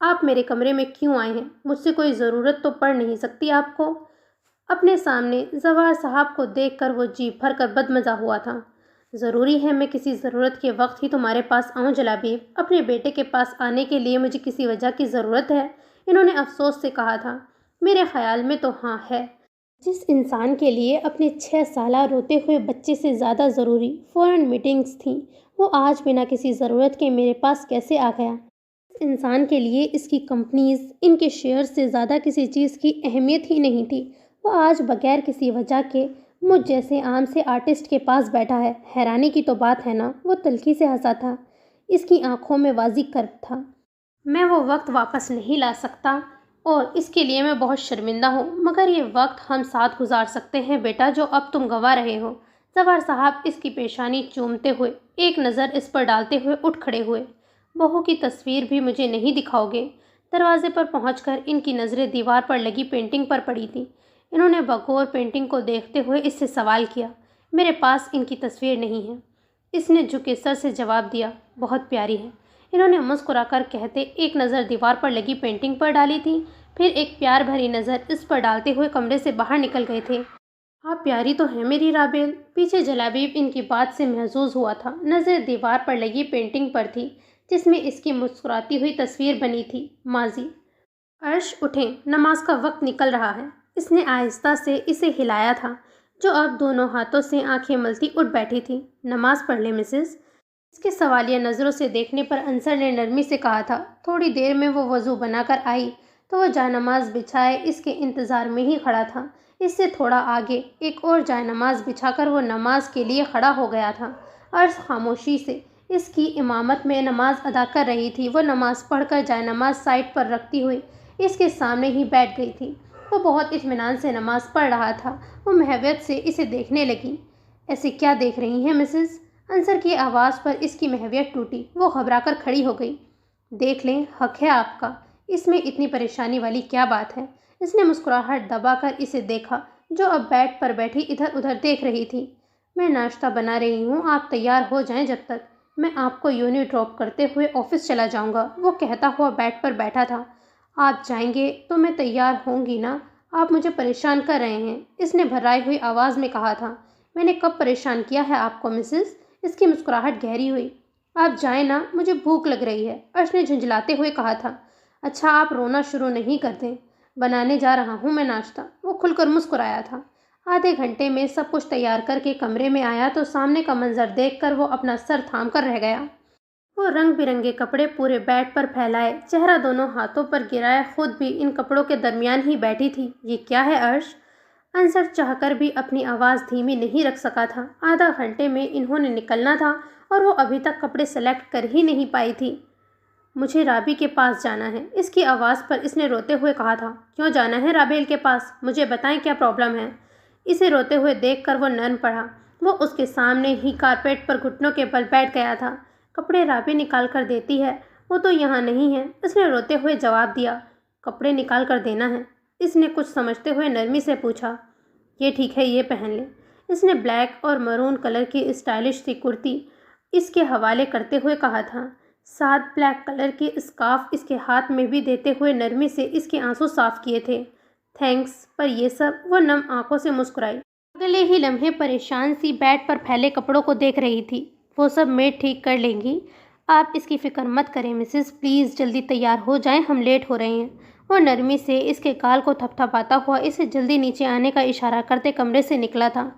آپ میرے کمرے میں کیوں آئے ہیں؟ مجھ سے کوئی ضرورت تو پڑ نہیں سکتی آپ کو؟ اپنے سامنے زوار صاحب کو دیکھ کر وہ جی بھر کر بدمزہ ہوا تھا۔ ضروری ہے میں کسی ضرورت کے وقت ہی تمہارے پاس آؤں جلابیب؟ اپنے بیٹے کے پاس آنے کے لیے مجھے کسی وجہ کی ضرورت ہے؟ انہوں نے افسوس سے کہا تھا۔ میرے خیال میں تو ہاں ہے۔ جس انسان کے لیے اپنے 6 سالہ روتے ہوئے بچے سے زیادہ ضروری فورن میٹنگز تھیں، وہ آج بنا کسی ضرورت کے میرے پاس کیسے آ گیا؟ اس انسان کے لیے اس کی کمپنیز، ان کے شیئر سے زیادہ کسی چیز کی اہمیت ہی نہیں تھی۔ وہ آج بغیر کسی وجہ کے مجھ جیسے عام سے آرٹسٹ کے پاس بیٹھا ہے۔ حیرانی کی تو بات ہے نا۔ وہ تلخی سے ہنسا تھا۔ اس کی آنکھوں میں واضح کرب تھا۔ میں وہ وقت واپس نہیں لا سکتا اور اس کے لیے میں بہت شرمندہ ہوں، مگر یہ وقت ہم ساتھ گزار سکتے ہیں بیٹا جو اب تم گنوا رہے ہو۔ زوار صاحب اس کی پیشانی چومتے ہوئے، ایک نظر اس پر ڈالتے ہوئے اٹھ کھڑے ہوئے۔ بہو کی تصویر بھی مجھے نہیں دکھاؤ گے؟ دروازے پر پہنچ کر ان کی نظریں دیوار پر لگی پینٹنگ پر پڑی تھیں۔ انہوں نے بغور پینٹنگ کو دیکھتے ہوئے اس سے سوال کیا۔ میرے پاس ان کی تصویر نہیں ہے۔ اس نے جھکے سر سے جواب دیا۔ بہت پیاری ہے۔ انہوں نے مسکرا کر کہتے ایک نظر دیوار پر لگی پینٹنگ پر ڈالی تھی، پھر ایک پیار بھری نظر اس پر ڈالتے ہوئے کمرے سے باہر نکل گئے تھے۔ آپ پیاری تو ہیں میری رابیل۔ پیچھے جلابیب ان کی بات سے محظوظ ہوا تھا۔ نظر دیوار پر لگی پینٹنگ پر تھی جس میں اس کی مسکراتی ہوئی تصویر بنی تھی۔ ماضی۔ عرش اٹھیں، نماز کا وقت نکل رہا ہے۔ اس نے آہستہ سے اسے ہلایا تھا جو اب دونوں ہاتھوں سے آنکھیں ملتی اٹھ بیٹھی تھی۔ نماز پڑھ لیں مسز؟ اس کے سوالیہ نظروں سے دیکھنے پر انصر نے نرمی سے کہا تھا۔ تھوڑی دیر میں وہ وضو بنا کر آئی تو وہ جائے نماز بچھائے اس کے انتظار میں ہی کھڑا تھا۔ اس سے تھوڑا آگے ایک اور جائے نماز بچھا کر وہ نماز کے لیے کھڑا ہو گیا تھا۔ عرش خاموشی سے اس کی امامت میں نماز ادا کر رہی تھی۔ وہ نماز پڑھ کر جائے نماز سائڈ پر رکھتی ہوئی اس کے سامنے ہی بیٹھ گئی تھی۔ وہ بہت اطمینان سے نماز پڑھ رہا تھا۔ وہ محبت سے اسے دیکھنے لگی۔ ایسے کیا دیکھ رہی ہیں مسز؟ انصر کی آواز پر اس کی محویت ٹوٹی۔ وہ گھبرا کر کھڑی ہو گئی۔ دیکھ لیں، حق ہے آپ کا۔ اس میں اتنی پریشانی والی کیا بات ہے؟ اس نے مسکراہٹ دبا کر اسے دیکھا جو اب بیڈ پر بیٹھی ادھر ادھر دیکھ رہی تھی۔ میں ناشتہ بنا رہی ہوں، آپ تیار ہو جائیں جب تک میں آپ کو یونی ڈراپ کرتے ہوئے آفس چلا جاؤں گا، وہ کہتا ہوا بیڈ پر بیٹھا تھا۔ آپ جائیں گے تو میں تیار ہوں گی نا؟ آپ مجھے پریشان کر رہے ہیں، اس نے بھرائی ہوئی آواز میں کہا تھا۔ میں نے کب پریشان کیا ہے آپ کو مسز؟ اس کی مسکراہٹ گہری ہوئی۔ آپ جائیں نا، مجھے بھوک لگ رہی ہے، عرش نے جھنجھلاتے ہوئے کہا تھا۔ اچھا آپ رونا شروع نہیں کرتے؟ بنانے جا رہا ہوں میں ناشتہ، وہ کھل کر مسکرایا تھا۔ آدھے گھنٹے میں سب کچھ تیار کر کے کمرے میں آیا تو سامنے کا منظر دیکھ کر وہ اپنا سر تھام کر رہ گیا۔ وہ رنگ برنگے کپڑے پورے بیڈ پر پھیلائے، چہرہ دونوں ہاتھوں پر گرائے، خود بھی ان کپڑوں کے درمیان ہی بیٹھی تھی۔ یہ کیا ہے عرش؟ انصر چاہ کر بھی اپنی آواز دھیمی نہیں رکھ سکا تھا۔ آدھا گھنٹے میں انہوں نے نکلنا تھا اور وہ ابھی تک کپڑے سلیکٹ کر ہی نہیں پائی تھی۔ مجھے رابی کے پاس جانا ہے، اس کی آواز پر اس نے روتے ہوئے کہا تھا۔ کیوں جانا ہے رابیل کے پاس؟ مجھے بتائیں کیا پرابلم ہے؟ اسے روتے ہوئے دیکھ کر وہ نرم پڑا۔ وہ اس کے سامنے ہی کارپیٹ پر گھٹنوں کے بل بیٹھ گیا تھا۔ کپڑے رابی نکال کر دیتی ہے، وہ تو یہاں نہیں ہے، اس نے روتے ہوئے جواب دیا۔ کپڑے نکال کر دینا ہے؟ اس نے کچھ سمجھتے ہوئے نرمی سے پوچھا۔ یہ ٹھیک ہے، یہ پہن لیں۔ اس نے بلیک اور مرون کلر کی اسٹائلش سی کرتی اس کے حوالے کرتے ہوئے کہا تھا، ساتھ بلیک کلر کی اسکارف اس کے ہاتھ میں بھی دیتے ہوئے نرمی سے اس کے آنسو صاف کیے تھے۔ تھینکس، پر یہ سب؟ وہ نم آنکھوں سے مسکرائی۔ اگلے ہی لمحے پریشان سی بیڈ پر پھیلے کپڑوں کو دیکھ رہی تھی۔ وہ سب میڈ ٹھیک کر لیں گی، آپ اس کی فکر مت کریں مسز، پلیز جلدی تیار ہو جائیں، ہم لیٹ ہو رہے ہیں۔ وہ نرمی سے اس کے گال کو تھپ تھپاتا ہوا اسے جلدی نیچے آنے کا اشارہ کرتے کمرے سے نکلا تھا۔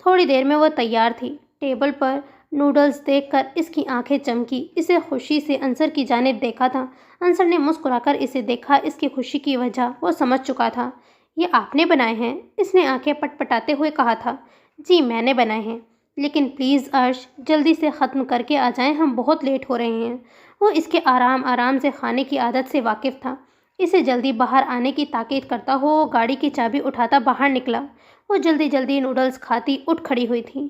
تھوڑی دیر میں وہ تیار تھی۔ ٹیبل پر نوڈلز دیکھ کر اس کی آنکھیں چمکی۔ اسے خوشی سے انصر کی جانب دیکھا تھا۔ انصر نے مسکرا کر اسے دیکھا۔ اس کی خوشی کی وجہ وہ سمجھ چکا تھا۔ یہ آپ نے بنائے ہیں؟ اس نے آنکھیں پٹ پٹاتے ہوئے کہا تھا۔ جی میں نے بنائے ہیں، لیکن پلیز عرش جلدی سے ختم کر کے آ جائیں، ہم بہت لیٹ ہو رہے ہیں۔ وہ اس کے آرام آرام سے کھانے کی عادت سے واقف تھا۔ اسے جلدی باہر آنے کی تاکید کرتا ہوا وہ گاڑی کی چابی اٹھاتا باہر نکلا۔ وہ جلدی جلدی نوڈلز کھاتی اٹھ کھڑی ہوئی تھی،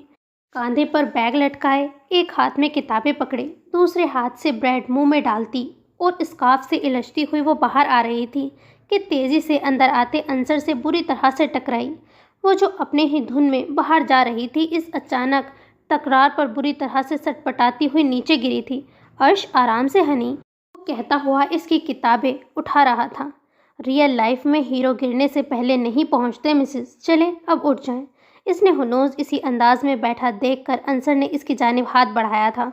کاندھے پر بیگ لٹکائے، ایک ہاتھ میں کتابیں پکڑے، دوسرے ہاتھ سے بریڈ منہ میں ڈالتی اور اسکارف سے الجھتی ہوئی وہ باہر آ رہی تھی کہ تیزی سے اندر آتے انصر سے بری طرح سے ٹکرائی۔ وہ جو اپنے ہی دھن میں باہر جا رہی تھی، اس اچانک تکرار پر بری طرح سے سٹ پٹاتی ہوئی نیچے گری تھی۔ عرش آرام سے ہنی۔ وہ کہتا ہوا اس کی کتابیں اٹھا رہا تھا۔ ریئل لائف میں ہیرو گرنے سے پہلے نہیں پہنچتے مسز، چلیں اب اٹھ جائیں۔ اس نے ہنوز اسی انداز میں بیٹھا دیکھ کر انصر نے اس کی جانب ہاتھ بڑھایا تھا۔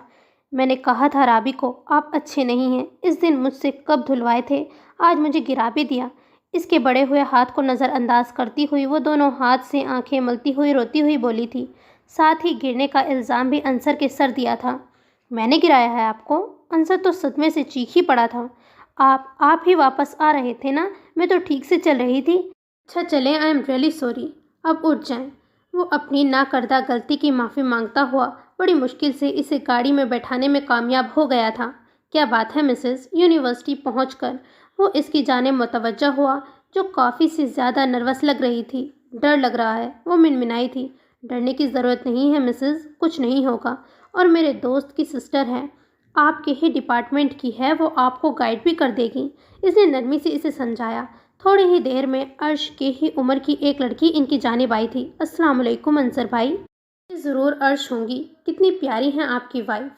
میں نے کہا تھا رابی کو آپ اچھے نہیں ہیں، اس دن مجھ سے کب دھلوائے تھے، آج مجھے گرا بھی دیا۔ اس کے بڑے ہوئے ہاتھ کو نظر انداز کرتی ہوئی وہ دونوں ہاتھ سے آنکھیں ملتی ہوئی روتی ہوئی بولی تھی۔ ساتھ ہی گرنے کا الزام بھی انصر کے سر دیا تھا۔ میں نے گرایا ہے آپ کو؟ انصر تو صدمے سے چیخ ہی پڑا تھا۔ آپ ہی واپس آ رہے تھے نا؟ میں تو ٹھیک سے چل رہی تھی۔ اچھا چلیں، آئی ایم ریئلی سوری، اب اٹھ جائیں۔ وہ اپنی ناکردہ غلطی کی معافی مانگتا ہوا بڑی مشکل سے اسے گاڑی میں بیٹھانے میں کامیاب ہو گیا تھا۔ کیا بات ہے مسز؟ یونیورسٹی پہنچ کر وہ اس کی جانب متوجہ ہوا جو کافی سے زیادہ نروس لگ رہی تھی۔ ڈر لگ رہا ہے، وہ منمنائی تھی۔ ڈرنے کی ضرورت نہیں ہے مسز، کچھ نہیں ہوگا، اور میرے دوست کی سسٹر ہے، آپ کے ہی ڈپارٹمنٹ کی ہے، وہ آپ کو گائیڈ بھی کر دے گی۔ اس نے نرمی سے اسے سمجھایا۔ تھوڑی ہی دیر میں عرش کے ہی عمر کی ایک لڑکی ان کی جانب آئی تھی۔ السلام علیکم انصر بھائی۔ یہ ضرور عرش ہوں گی، کتنی پیاری ہیں آپ کی وائف۔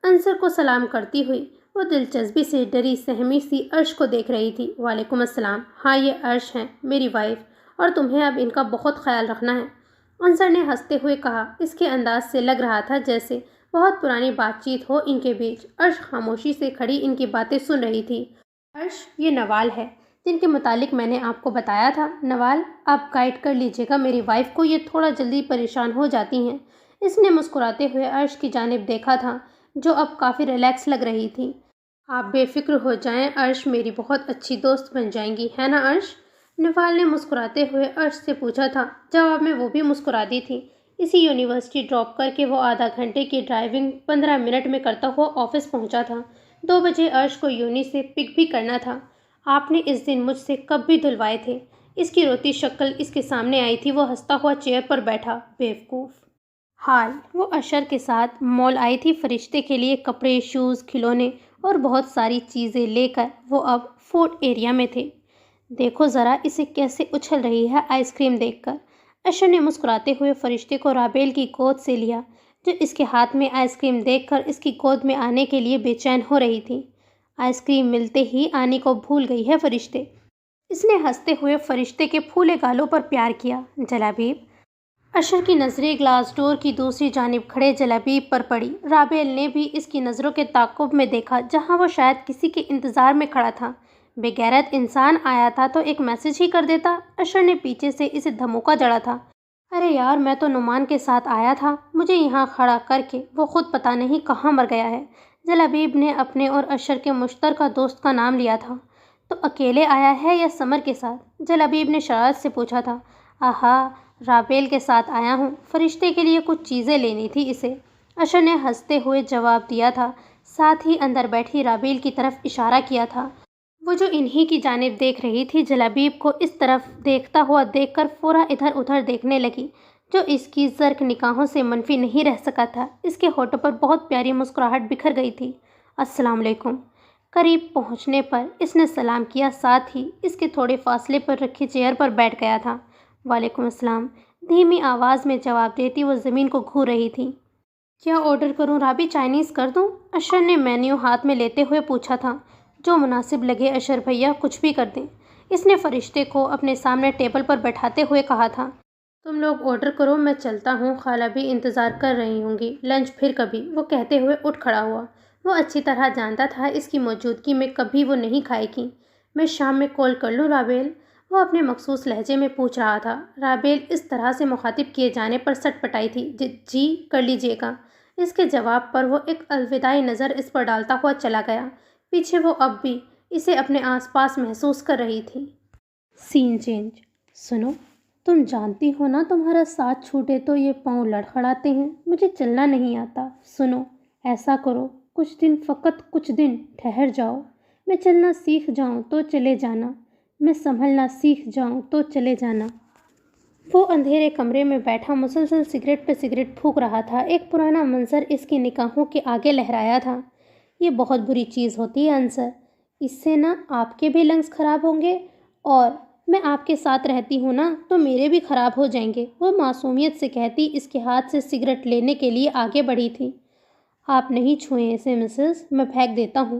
انصر کو سلام کرتی ہوئی وہ دلچسپی سے ڈری سہمی سی عرش کو دیکھ رہی تھی۔ وعلیکم السلام، ہاں یہ عرش ہیں میری وائف، اور تمہیں اب ان کا بہت خیال رکھنا ہے، انصر نے ہنستے ہوئے کہا۔ اس کے انداز سے لگ رہا تھا جیسے بہت پرانی بات چیت ہو ان کے بیچ۔ عرش خاموشی سے کھڑی ان کی باتیں سن رہی تھی۔ عرش، یہ نوال ہے جن کے متعلق میں نے آپ کو بتایا تھا۔ نوال، آپ گائیڈ کر لیجیے گا میری وائف کو، یہ تھوڑا جلدی پریشان ہو جاتی ہیں۔ اس نے مسکراتے ہوئے عرش کی جانب دیکھا تھا جو اب کافی ریلیکس لگ رہی تھی۔ آپ بے فکر ہو جائیں عرش، میری بہت اچھی دوست بن جائیں گی، ہے نا عرش؟ نوال نے مسکراتے ہوئے عرش سے پوچھا تھا۔ جواب میں وہ بھی مسکرا دی تھی۔ اسی یونیورسٹی ڈراپ کر کے وہ آدھا گھنٹے کی ڈرائیونگ 15 منٹ میں کرتا ہوا آفس پہنچا تھا۔ 2 بجے عرش کو یونی سے پک بھی کرنا تھا۔ آپ نے اس دن مجھ سے کب بھی دھلوائے تھے؟ اس کی روتی شکل اس کے سامنے آئی تھی۔ وہ ہنستا ہوا چیئر پر بیٹھا۔ بیوقوف! حال وہ اشر کے ساتھ مال آئی تھی فرشتے کے لیے کپڑے، شوز، کھلونے اور بہت ساری چیزیں لے کر۔ وہ اب فوڈ ایریا میں تھے۔ دیکھو ذرا اسے کیسے اچھل رہی ہے آئس کریم دیکھ کر۔ اشر نے مسکراتے ہوئے فرشتے کو رابیل کی گود سے لیا جو اس کے ہاتھ میں آئس کریم دیکھ کر اس کی گود میں آنے کے لیے بے چین ہو رہی تھی۔ آئس کریم ملتے ہی آنے کو بھول گئی ہے فرشتے، اس نے ہنستے ہوئے فرشتے کے پھولے گالوں پر پیار کیا۔ جلابیب؟ اشر کی نظریں گلاس ڈور کی دوسری جانب کھڑے جلابیب پر پڑی۔ رابیل نے بھی اس کی نظروں کے تعاقب میں دیکھا جہاں وہ شاید کسی کے انتظار میں کھڑا تھا۔ بے غیرت انسان آیا تھا تو ایک میسج ہی کر دیتا۔ اشر نے پیچھے سے اسے دھموکا جڑا تھا۔ ارے یار، میں تو نعمان کے ساتھ آیا تھا، مجھے یہاں کھڑا کر کے وہ خود پتہ نہیں کہاں مر گیا ہے۔ جلابیب نے اپنے اور اشر کے مشترکہ دوست کا نام لیا تھا۔ تو اکیلے آیا ہے یا سمر کے ساتھ؟ جلابیب نے شرارت سے پوچھا تھا۔ آہا، رابیل کے ساتھ آیا ہوں، فرشتے کے لیے کچھ چیزیں لینی تھی اسے، اشر نے ہنستے ہوئے جواب دیا تھا، ساتھ ہی اندر بیٹھی رابیل کی طرف اشارہ کیا تھا۔ وہ جو انہی کی جانب دیکھ رہی تھی، جلابیب کو اس طرف دیکھتا ہوا دیکھ کر فوراً ادھر ادھر دیکھنے لگی جو اس کی زرق نگاہوں سے منفی نہیں رہ سکا تھا۔ اس کے ہونٹوں پر بہت پیاری مسکراہٹ بکھر گئی تھی۔ السلام علیکم۔ قریب پہنچنے پر اس نے سلام کیا، ساتھ ہی اس کے تھوڑے فاصلے پر رکھی چیئر پر بیٹھ گیا تھا۔ وعلیکم السلام، دھیمی آواز میں جواب دیتی وہ زمین کو گھور رہی تھی۔ کیا آرڈر کروں رابی، چائنیز کر دوں؟ اشر نے مینیو ہاتھ میں لیتے ہوئے پوچھا تھا۔ جو مناسب لگے اشر بھیا، کچھ بھی کر دیں، اس نے فرشتے کو اپنے سامنے ٹیبل پر بیٹھاتے ہوئے کہا تھا۔ تم لوگ آرڈر کرو، میں چلتا ہوں، خالہ بھی انتظار کر رہی ہوں گی، لنچ پھر کبھی، وہ کہتے ہوئے اٹھ کھڑا ہوا۔ وہ اچھی طرح جانتا تھا اس کی موجودگی میں کبھی وہ نہیں کھائے گی۔ میں شام میں کال کر لوں رابیل؟ وہ اپنے مخصوص لہجے میں پوچھ رہا تھا۔ رابیل اس طرح سے مخاطب کیے جانے پر سٹ پٹائی تھی۔ جی کر لیجیے گا۔ اس کے جواب پر وہ ایک الوداعی نظر اس پر ڈالتا ہوا چلا گیا۔ پیچھے وہ اب بھی اسے اپنے آس پاس محسوس کر رہی تھی۔ سین چینج۔ سنو، تم جانتی ہو نا تمہارا ساتھ چھوٹے تو یہ پاؤں لڑکھڑاتے ہیں، مجھے چلنا نہیں آتا۔ سنو، ایسا کرو، کچھ دن، فقط کچھ دن ٹھہر جاؤ، میں چلنا سیکھ جاؤں تو چلے جانا، میں سنبھلنا سیکھ جاؤں تو چلے جانا۔ وہ اندھیرے کمرے میں بیٹھا مسلسل سگریٹ پہ سگریٹ پھونک رہا تھا۔ ایک پرانا منظر اس کی نگاہوں کے آگے لہرایا تھا۔ یہ بہت بری چیز ہوتی ہے انصر، اس سے نا آپ کے بھی لنگس خراب ہوں گے، اور میں آپ کے ساتھ رہتی ہوں نا تو میرے بھی خراب ہو جائیں گے، وہ معصومیت سے کہتی اس کے ہاتھ سے سگریٹ لینے کے لیے آگے بڑھی تھی۔ آپ نہیں چھوئیں اسے مسز، میں پھینک دیتا ہوں۔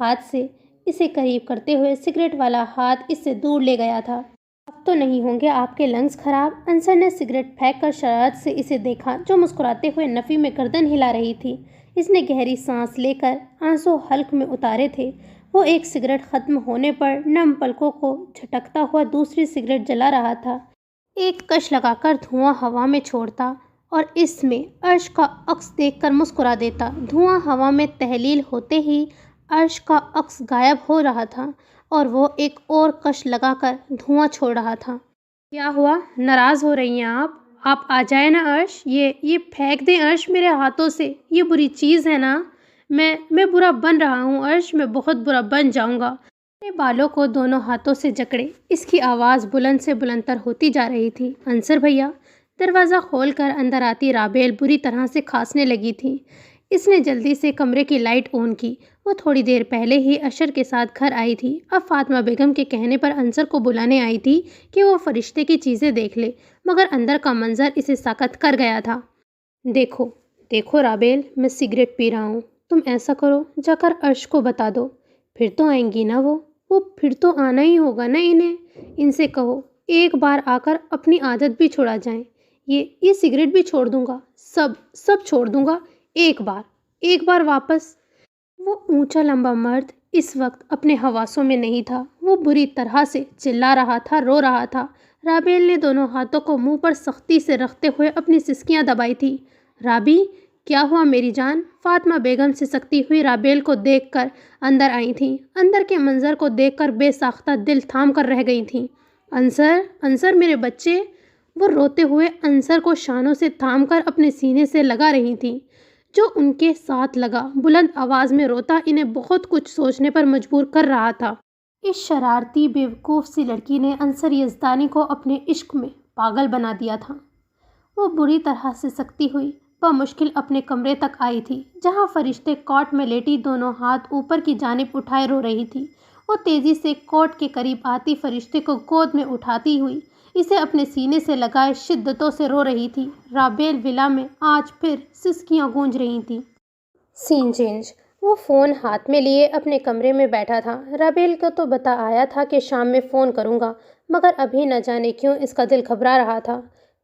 ہاتھ سے اسے قریب کرتے ہوئے سگریٹ والا ہاتھ اس سے دور لے گیا تھا۔ اب تو نہیں ہوں گے آپ کے لنگس خراب؟ انصر نے سگریٹ پھینک کر شرارت سے اسے دیکھا، جو مسکراتے ہوئے نفی میں گردن ہلا رہی تھی۔ اس نے گہری سانس لے کر آنسو حلق میں اتارے تھے۔ وہ ایک سگریٹ ختم ہونے پر نم پلکوں کو جھٹکتا ہوا دوسری سگریٹ جلا رہا تھا۔ ایک کش لگا کر دھواں ہوا میں چھوڑتا اور اس میں عرش کا عکس دیکھ کر مسکرا دیتا۔ دھواں ہوا میں تحلیل ہوتے ہی عرش کا عکس غائب ہو رہا تھا اور وہ ایک اور کش لگا کر دھواں چھوڑ رہا تھا۔ کیا ہوا؟ ناراض ہو رہی ہیں آپ؟ آپ آ جائیں نا عرش، یہ پھینک دیں عرش میرے ہاتھوں سے، یہ بری چیز ہے نا؟ میں برا بن رہا ہوں عرش، میں بہت برا بن جاؤں گا۔ اپنے بالوں کو دونوں ہاتھوں سے جکڑے، اس کی آواز بلند سے بلند تر ہوتی جا رہی تھی۔ انصر بھیا۔ دروازہ کھول کر اندر آتی رابیل بری طرح سے کھانسنے لگی تھی۔ اس نے جلدی سے کمرے کی لائٹ آن کی۔ وہ تھوڑی دیر پہلے ہی اشر کے ساتھ گھر آئی تھی۔ اب فاطمہ بیگم کے کہنے پر انصر کو بلانے آئی تھی کہ وہ فرشتے کی چیزیں دیکھ لے، مگر اندر کا منظر اسے ساکت کر گیا تھا۔ دیکھو رابیل، میں سگریٹ پی رہا ہوں، تم ایسا کرو جا کر عرش کو بتا دو، پھر تو آئیں گی نا وہ پھر تو آنا ہی ہوگا نا انہیں۔ ان سے کہو ایک بار آ کر اپنی عادت بھی چھڑا جائیں۔ یہ سگریٹ بھی چھوڑ دوں گا، سب چھوڑ دوں گا، ایک بار واپس۔ وہ اونچا لمبا مرد اس وقت اپنے حواسوں میں نہیں تھا۔ وہ بری طرح سے چلا رہا تھا، رو رہا تھا۔ رابیل نے دونوں ہاتھوں کو منہ پر سختی سے رکھتے ہوئے اپنی سسکیاں دبائی تھی۔ رابی، کیا ہوا میری جان؟ فاطمہ بیگم سسکتی ہوئی رابیل کو دیکھ کر اندر آئی تھیں۔ اندر کے منظر کو دیکھ کر بے ساختہ دل تھام کر رہ گئی تھیں۔ انصر میرے بچے۔ وہ روتے ہوئے انصر کو شانوں سے تھام کر اپنے سینے سے لگا رہی تھیں، جو ان کے ساتھ لگا بلند آواز میں روتا انہیں بہت کچھ سوچنے پر مجبور کر رہا تھا۔ اس شرارتی بیوقوف سی لڑکی نے انصر یزدانی کو اپنے عشق میں پاگل بنا دیا تھا۔ وہ بری طرح سے سکتی ہوئی بمشکل اپنے کمرے تک آئی تھی، جہاں فرشتے کوٹ میں لیٹی دونوں ہاتھ اوپر کی جانب اٹھائے رو رہی تھی۔ وہ تیزی سے کوٹ کے قریب آتی فرشتے کو گود میں اٹھاتی ہوئی اسے اپنے سینے سے لگائے شدتوں سے رو رہی تھی۔ رابیل ولا میں آج پھر سسکیاں گونج رہی تھیں۔ سین چینج۔ وہ فون ہاتھ میں لیے اپنے کمرے میں بیٹھا تھا۔ رابیل کو تو بتا آیا تھا کہ شام میں فون کروں گا، مگر ابھی نہ جانے کیوں اس کا دل گھبرا رہا تھا۔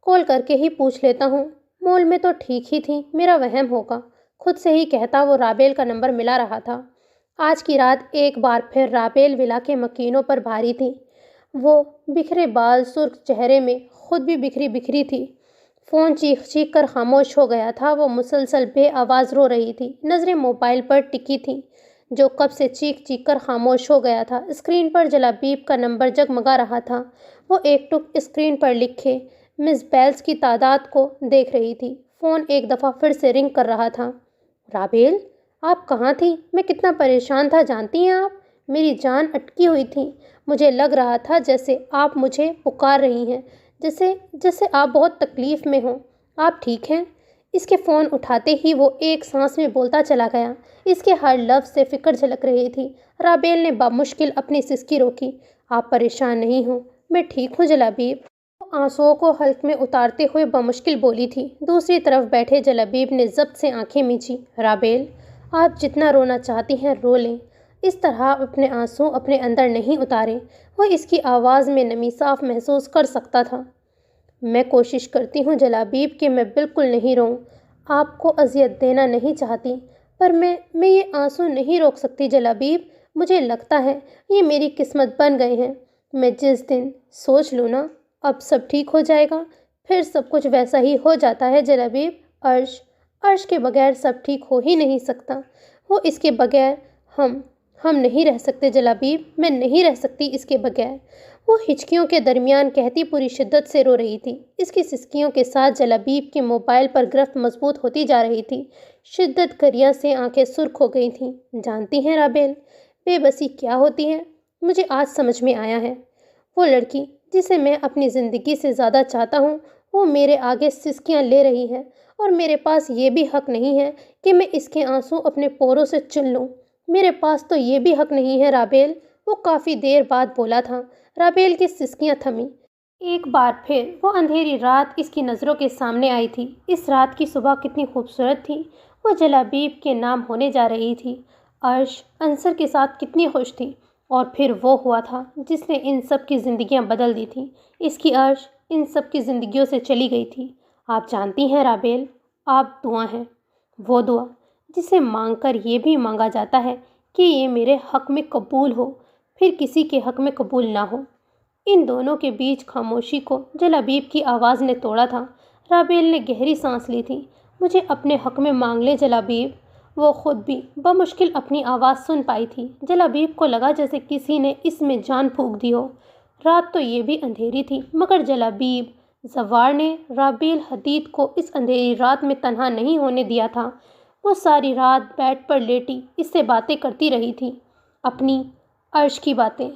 کال کر کے ہی پوچھ لیتا ہوں، مول میں تو ٹھیک ہی تھی، میرا وہم ہوگا، خود سے ہی کہتا وہ رابیل کا نمبر ملا رہا تھا۔ آج کی رات ایک بار پھر رابیل ولا کے مکینوں پر بھاری تھی۔ وہ بکھرے بال، سرخ چہرے میں خود بھی بکھری تھی۔ فون چیخ چیخ کر خاموش ہو گیا تھا۔ وہ مسلسل بے آواز رو رہی تھی، نظریں موبائل پر ٹکی تھیں، جو کب سے چیخ چیخ کر خاموش ہو گیا تھا۔ اسکرین پر جلابیب کا نمبر جگمگا رہا تھا۔ وہ ایک ٹک اسکرین پر لکھے مس بیلز کی تعداد کو دیکھ رہی تھی۔ فون ایک دفعہ پھر سے رنگ کر رہا تھا۔ رابیل، آپ کہاں تھیں؟ میں کتنا پریشان تھا جانتی ہیں آپ؟ میری جان اٹکی ہوئی تھی۔ مجھے لگ رہا تھا جیسے آپ مجھے پکار رہی ہیں، جیسے آپ بہت تکلیف میں ہوں۔ آپ ٹھیک ہیں؟ اس کے فون اٹھاتے ہی وہ ایک سانس میں بولتا چلا گیا۔ اس کے ہر لفظ سے فکر جھلک رہی تھی۔ رابیل نے بمشکل اپنی سسکی روکی۔ آپ پریشان نہیں ہوں، میں ٹھیک ہوں جلابیب۔ وہ آنسوؤں کو حلق میں اتارتے ہوئے بمشکل بولی تھی۔ دوسری طرف بیٹھے جلابیب نے ضبط سے آنکھیں میچی۔ رابیل، آپ جتنا رونا چاہتی ہیں رو لیں، اس طرح اپنے آنسو اپنے اندر نہیں اتاریں۔ وہ اس کی آواز میں نمی صاف محسوس کر سکتا تھا۔ میں کوشش کرتی ہوں جلابیب کہ میں بالکل نہیں روں، آپ کو اذیت دینا نہیں چاہتی، پر میں یہ آنسو نہیں روک سکتی جلابیب۔ مجھے لگتا ہے یہ میری قسمت بن گئے ہیں۔ میں جس دن سوچ لوں نا اب سب ٹھیک ہو جائے گا، پھر سب کچھ ویسا ہی ہو جاتا ہے جلابیب۔ عرش کے بغیر سب ٹھیک ہو ہی نہیں سکتا۔ وہ اس کے بغیر ہم نہیں رہ سکتے جلابیب، میں نہیں رہ سکتی اس کے بغیر۔ وہ ہچکیوں کے درمیان کہتی پوری شدت سے رو رہی تھی۔ اس کی سسکیوں کے ساتھ جلابیب کے موبائل پر گرفت مضبوط ہوتی جا رہی تھی۔ شدت گریہ سے آنکھیں سرخ ہو گئی تھیں۔ جانتی ہیں رابیل، بے بسی کیا ہوتی ہے؟ مجھے آج سمجھ میں آیا ہے۔ وہ لڑکی جسے میں اپنی زندگی سے زیادہ چاہتا ہوں، وہ میرے آگے سسکیاں لے رہی ہے، اور میرے پاس یہ بھی حق نہیں ہے کہ میں اس کے آنسو اپنے پوروں سے چن لوں۔ میرے پاس تو یہ بھی حق نہیں ہے رابیل۔ وہ کافی دیر بعد بولا تھا۔ رابیل کی سسکیاں تھمیں۔ ایک بار پھر وہ اندھیری رات اس کی نظروں کے سامنے آئی تھی۔ اس رات کی صبح کتنی خوبصورت تھی۔ وہ جلابیب کے نام ہونے جا رہی تھی۔ عرش انصر کے ساتھ کتنی خوش تھی، اور پھر وہ ہوا تھا جس نے ان سب کی زندگیاں بدل دی تھیں۔ اس کی عرش ان سب کی زندگیوں سے چلی گئی تھی۔ آپ جانتی ہیں رابیل، آپ دعا ہیں، وہ دعا جسے مانگ کر یہ بھی مانگا جاتا ہے کہ یہ میرے حق میں قبول ہو، پھر کسی کے حق میں قبول نہ ہو۔ ان دونوں کے بیچ خاموشی کو جلابیب کی آواز نے توڑا تھا۔ رابیل نے گہری سانس لی تھی۔ مجھے اپنے حق میں مانگ لے جلابیب۔ وہ خود بھی بمشکل اپنی آواز سن پائی تھی۔ جلابیب کو لگا جیسے کسی نے اس میں جان پھونک دی ہو۔ رات تو یہ بھی اندھیری تھی، مگر جلابیب زوار نے رابیل حدید کو اس اندھیری رات میں تنہا نہیں ہونے دیا تھا۔ وہ ساری رات بیڈ پر لیٹی اس سے باتیں کرتی رہی تھی، اپنی، عرش کی باتیں،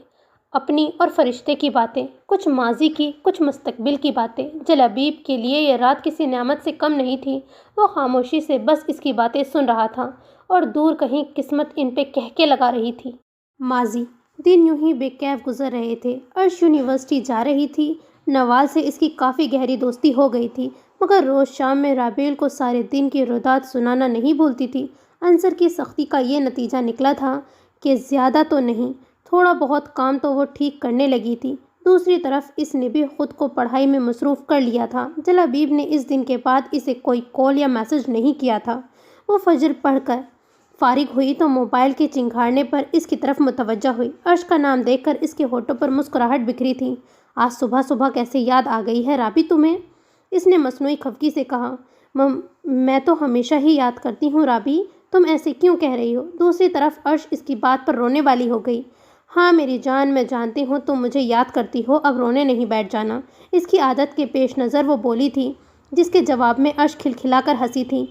اپنی اور فرشتے کی باتیں، کچھ ماضی کی، کچھ مستقبل کی باتیں۔ جلابیب کے لیے یہ رات کسی نعمت سے کم نہیں تھی۔ وہ خاموشی سے بس اس کی باتیں سن رہا تھا، اور دور کہیں قسمت ان پہ کہکے لگا رہی تھی۔ ماضی دن یوں ہی بے کیف گزر رہے تھے۔ عرش یونیورسٹی جا رہی تھی۔ نوال سے اس کی کافی گہری دوستی ہو گئی تھی، مگر روز شام میں رابیل کو سارے دن کی رودات سنانا نہیں بھولتی تھی۔ انصر کی سختی کا یہ نتیجہ نکلا تھا کہ زیادہ تو نہیں، تھوڑا بہت کام تو وہ ٹھیک کرنے لگی تھی۔ دوسری طرف اس نے بھی خود کو پڑھائی میں مصروف کر لیا تھا۔ جلابیب نے اس دن کے بعد اسے کوئی کال یا میسج نہیں کیا تھا۔ وہ فجر پڑھ کر فارغ ہوئی تو موبائل کے چنگھاڑنے پر اس کی طرف متوجہ ہوئی۔ عرش کا نام دیکھ کر اس کے ہونٹوں پر مسکراہٹ بکھری تھی۔ آج صبح صبح کیسے یاد آ گئی ہے رابی تمہیں؟ اس نے مصنوعی خفگی سے کہا۔ میں تو ہمیشہ ہی یاد کرتی ہوں رابی، تم ایسے کیوں کہہ رہی ہو؟ دوسری طرف عرش اس کی بات پر رونے والی ہو گئی۔ ہاں میری جان، میں جانتی ہوں تم مجھے یاد کرتی ہو، اب رونے نہیں بیٹھ جانا۔ اس کی عادت کے پیش نظر وہ بولی تھی، جس کے جواب میں عرش کھلکھلا کر ہنسی تھی۔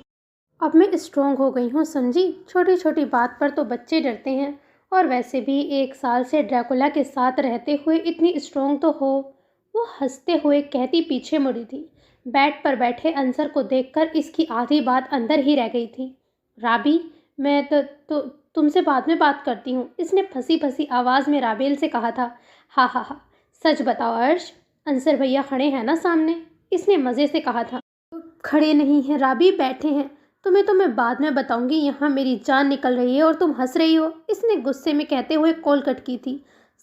اب میں اسٹرانگ ہو گئی ہوں، سمجھی؟ چھوٹی چھوٹی بات پر تو بچے ڈرتے ہیں، اور ویسے بھی 1 سال سے ڈریکولا کے ساتھ رہتے ہوئے اتنی اسٹرانگ تو ہو۔ وہ ہنستے ہوئے کہتی پیچھے مڑی تھی۔ بیڈ پر بیٹھے انصر کو دیکھ کر اس کی آدھی بات اندر ہی رہ گئی تھی۔ رابی، میں تو تم سے بعد میں بات کرتی ہوں، اس نے پھنسی پھنسی آواز میں رابیل سے کہا تھا۔ ہاں ہاں ہاں، سچ بتاؤ عرش، انصر بھیا کھڑے ہیں نا سامنے؟ اس نے مزے سے کہا تھا۔ کھڑے نہیں ہیں رابی، بیٹھے ہیں۔ تمہیں تو میں بعد میں بتاؤں گی، یہاں میری جان نکل رہی ہے اور تم ہنس رہی ہو، اس نے غصے میں کہتے ہوئے کال کٹ کی تھی،